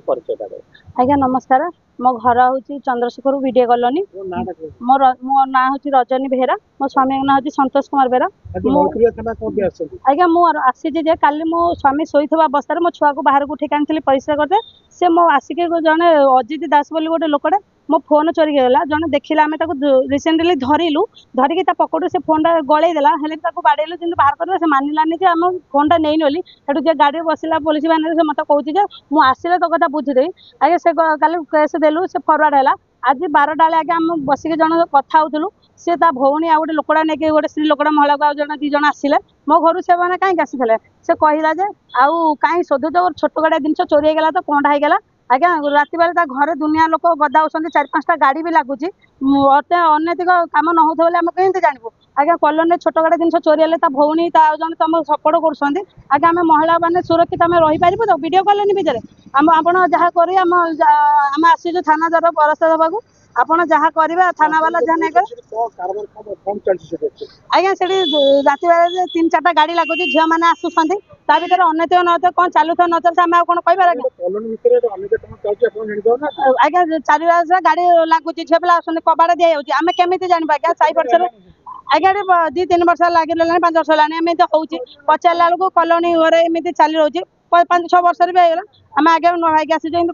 परिचय देबे। आज्ञा नमस्कार मो घर हूँ चंद्रशेखर वीडियो कॉलोनी मो ना हूँ रजनी बेहेरा मो स्वामी ना हूँ संतोष कुमार बेहेरा आज्ञा मुझे काली मो स्वामी शोता अवस्था मो छुआ को बाहर को उठे आनी परिस्रा करते से मो आसिक जड़े अजित दास बोली गोटे लोकटे मो फोन चोरी गला जड़े देखला आम रिसेंटली धरिलु धरिकी पकड़ से फोन टा गलैदेला बाड़ेलु जिन बाहर कर से मानिलानी आम फोन टा नहीं नली से गाड़ी बसला पुलिस बाहर से मत कहूँ मुझे आसिले तो कथा बुझीदेवी आगे से कल केस देलु से फरवर्ड है आज 12टा आगे आम बसिक जन कथा होलु सी भौणी आ गए लोकड़ा नहीं गोटे स्त्री लोकड़ा महिला को आज दी जन आसिले मो घर से मैंने कहीं आसी से कहला जे आउ कहीं शोधुच छोट गाड़िया जिन चोरी होगा तो कौन होगा आज्ञा राति बेले घरे दुनिया लोक गदा होती 4-5टा गाड़ी भी लगुच अनैतिक कम न हो कमी जानबू आज्ञा कलोनी छोट गाड़ी जिन चोरी है भौणी जन तुम सपोर्ट कर आज्ञा आम महिला मैंने सुरक्षित आम रहीपर तो वीडियो कॉलोनी भितर आम आप जहाँ कर आम आसीचु थाना द्वारा परस्त देवाक आपड़ जहाँ करेंगे थाना वाला जहाँ नहीं आज्ञा से राति बेले 3-4टा गाड़ी लगुच झील मैंने आसुँच ता भर अनैतिक न कौन चलु न चलता आम कौन कह आज्ञा चार गाड़ी लगुच झील पिला कबाड़ दि जाऊँगी आम केमी जानवा आज्ञा साई पड़ोस आज्ञा 2-3 वर्ष लगे 5 वर्ष है हूँ पचारा बेलू कलोनी घरे एमती चली रोचे 5-6 वर्ष भी होगा आम आगे भाई आसी चलाऊँ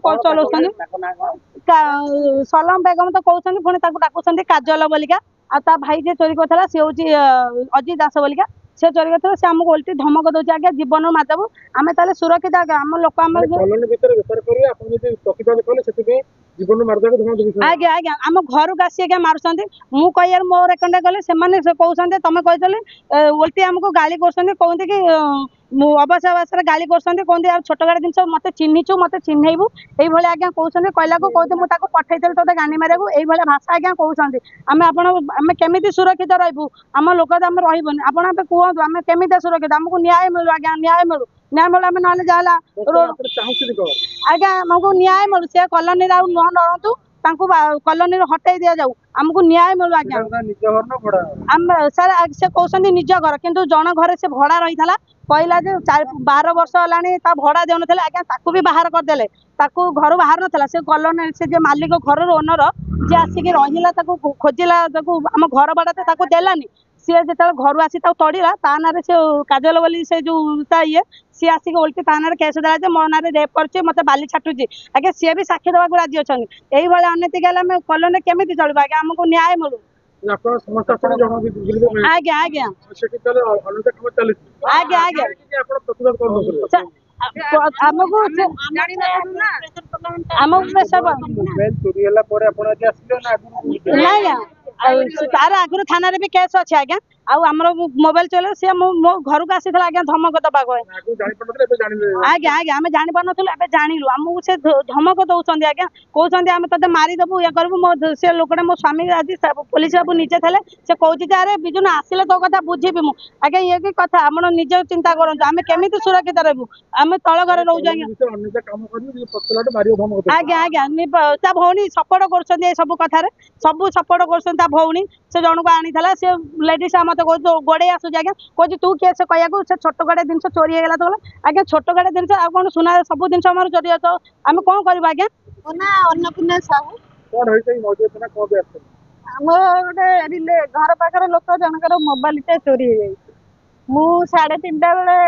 सलम बेगम तो कहते पुणी डाकुं काजल बोलिका आ भाई जी चोरी करता सी हूँ अजित दास बोलिका से चोरी करता से आमको ओल्टी धमक दौर आज्ञा जीवन मारदेव आम ताले सुरक्षित आज्ञा आम लोक आज्ञा आज्ञा आम घर को आसी आज्ञा मारुंट मु कह मोर एकाउंट गले से कहते तुम कही ओल्टी आमको गाली कहते कि अवश्य अवश्य गाली कहते छोट गाड़ी जिन मत चिन्हीचु मत चिन्हबू ये आज्ञा कहते कहला कहते मुझे पठे ते गानी मारे ये भाषा आज्ञा कहते आम आम केमी सुरक्षित रही आम लोक तो आम रही आप कहतु आम केमी सुरक्षित आमको न्याय मिलू आज्ञा न्याय मिलू न्याय मिलू आम ना जहाँ आज्ञा आमको न्याय मिलू से कलोनी न डरतु कलोनी हटाई दि जाऊ आमको न्याय मिलू आज्ञा आम सर से कहते निज घर किंतु जन घर से भड़ा रही कहला 12 वर्ष है भड़ा दे ना आज्ञा ताकू भी बाहर करदे घर बाहर नाला से कलोनी से मालिक घर ओनर जी आसिक रहा खोजिला आम घर बाड़ा देलानी सी जो घर आसी तड़िला ता ना से काजल बोली से जो ये सी आसिक ओल्टी ता ना केस देला मो ना रेप कर मत बाली छाटुची आगे सी भी साक्षी देवा राजी अच्छा यही अनैतिक कलोनी केमी चलू आज्ञा आमको न्याय मिलू आज्ञा आज्ञा आज्ञा आज्ञा तार आगुरी थाना भी केस अच्छे आज्ञा आमर मोबाइल चलो सी मो घर को आसी आज्ञा धमक दबा आज्ञा आज्ञा आम जानी पार नुँ जानलु आमको से धमक दौरान आज्ञा कहते आम ते मारिदेबू ये करू से लोकटा मो स्वामी आज पुलिस बाबू निजे थे से कहे अरे बिजुन आसिले तो कथा बुझी मु आज्ञा ये कि कथा आप निज चिंता करूँ आम केमी सुरक्षित रहू आम तल घर रोज आज्ञा आज्ञा भौणी सपोर्ट कर सब कथार सब सपोर्ट कर भौणी से जन को आनी सी लेडीज मत कह गोड़े आसूँ आज्ञा कह तू किए से कहू से छोट गाड़ी जिन चोरी होगा तो आज्ञा छोट गाड़ी जिन आ कौन सुना सब जिन चोरी हो आम कौन करवा आज्ञा अन्नपूर्णा साहू आम गोटे घर पाखे लोक जनकर मोबाइल टे चोरी हो मु 3:30 बेले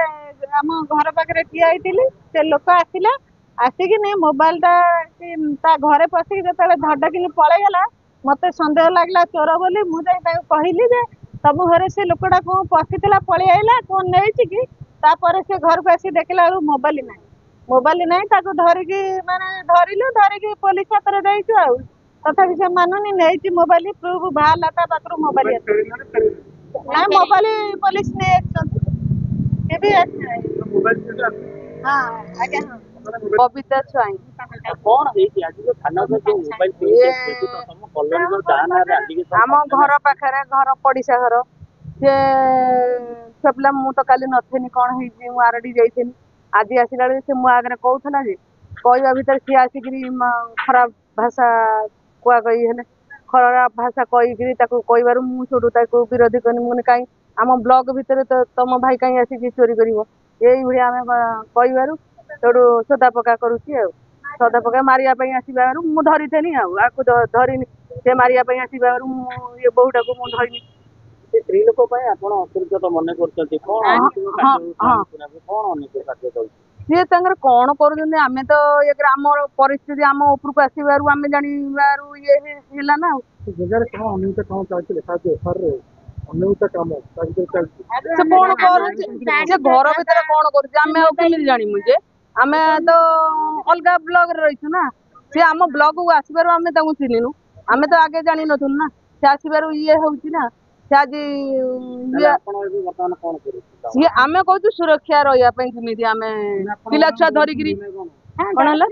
आम घर पाखे ठिया से लोक आसिला आसिक नहीं मोबाइल टा घरे पशिक जो धड़किन पलैगला मत सन्देह लगला चोर बोली मुझे कहली जे तुम घरे से लोकटा कौन पशिला पलि आईला कौन नहीं कि से घर को आसी देखला मोबाइल ना धरिकी माने धरिलु धरिकी पुलिस हाथ देचु तथा से मानुनी नहीं मोबाइल प्रूफ बाहर पाखर मोबाइल ना मोबाइल पुलिस नहीं हाँ आज्ञा बबीता स्वाई आम घर पाखे घर पड़िशा घर सी छुआ मु तो काली नथेनी कौन हो आरडी जाइनी आज आसला से मो आगे कहूला कहवा भर सी आसिक खराब भाषा कुआ कही है खराब भाषा कहीकि कहबार मुझे विरोधी कनी मुझे कहीं आम ब्लॉक भितर तो तुम भाई कहीं आसिक चोरी कर यही आम कहबार सोदा पका करुच्ची। ସଦା ପକା ମାରିବା ପାଇଁ ଆସିବାରୁ ମୁଁ ଧରିଥେନି ଆଉ ଆକୁ ଧରିନି ସେ ମାରିବା ପାଇଁ ଆସିବାରୁ ମୁଁ ଏ ବୋହୁଟାକୁ ମୁଁ ଧରିନି। ସେ ସ୍ତ୍ରୀ ଲୋକ ପାଇଁ ଆପଣ ଅସୁରକ୍ଷିତ ମନେ କରୁଛନ୍ତି କଣ ଅନେକ କାର୍ଯ୍ୟ କରୁଛନ୍ତି ସିଏ ତାଙ୍କର କଣ କରୁଛନ୍ତି ଆମେ ତ ଏକରେ ଆମ ପରିସ୍ଥିତି ଆମ ଉପରକୁ ଆସିବାରୁ ଆମେ ଜାଣିବାରୁ ଇଏ ହେଲା ନା ଆଉ ଜାଗାରେ କଣ ଅନିୟମିତ କାମ ଚାଲିଥିଲେ ଅନିୟମିତ କାମ ସେ କଣ କରୁଛି ସେ ଘର ଭିତରେ କଣ କରୁଛି ଆମେ ଆଉ କେମିତି ଜାଣିମୁ ଯେ ଆମେ ତ ଅଲଗା ବ୍ଲକରେ ରହିଛୁ ନା ସେ ଆମ ବ୍ଲକକୁ ଆସିବାରୁ ଆମେ ତାଙ୍କୁ ଚିହ୍ନିନୁ ଆମେ ତ ଆଗେ ଜାଣିନଥିଲୁ ନା ସେ ଆସିବାରୁ ଇଏ ହଉଛି ନା ସେ ଆଜି ସିଏ ଆମେ କହୁଛୁ ସୁରକ୍ଷା ରହିବା ପାଇଁ କେମିତି ଆମେ ପିଲା ଛୁଆ ଧରିକିରି କଣ ହେଲା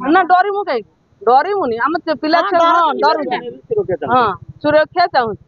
ନା ଡରିମୁ କାହିଁକି ଡରିମୁନି ଆମ ପିଲା ଛୁଆ ଡରୁଛୁ ହଁ ସୁରକ୍ଷା ଚାହୁଁଛୁ।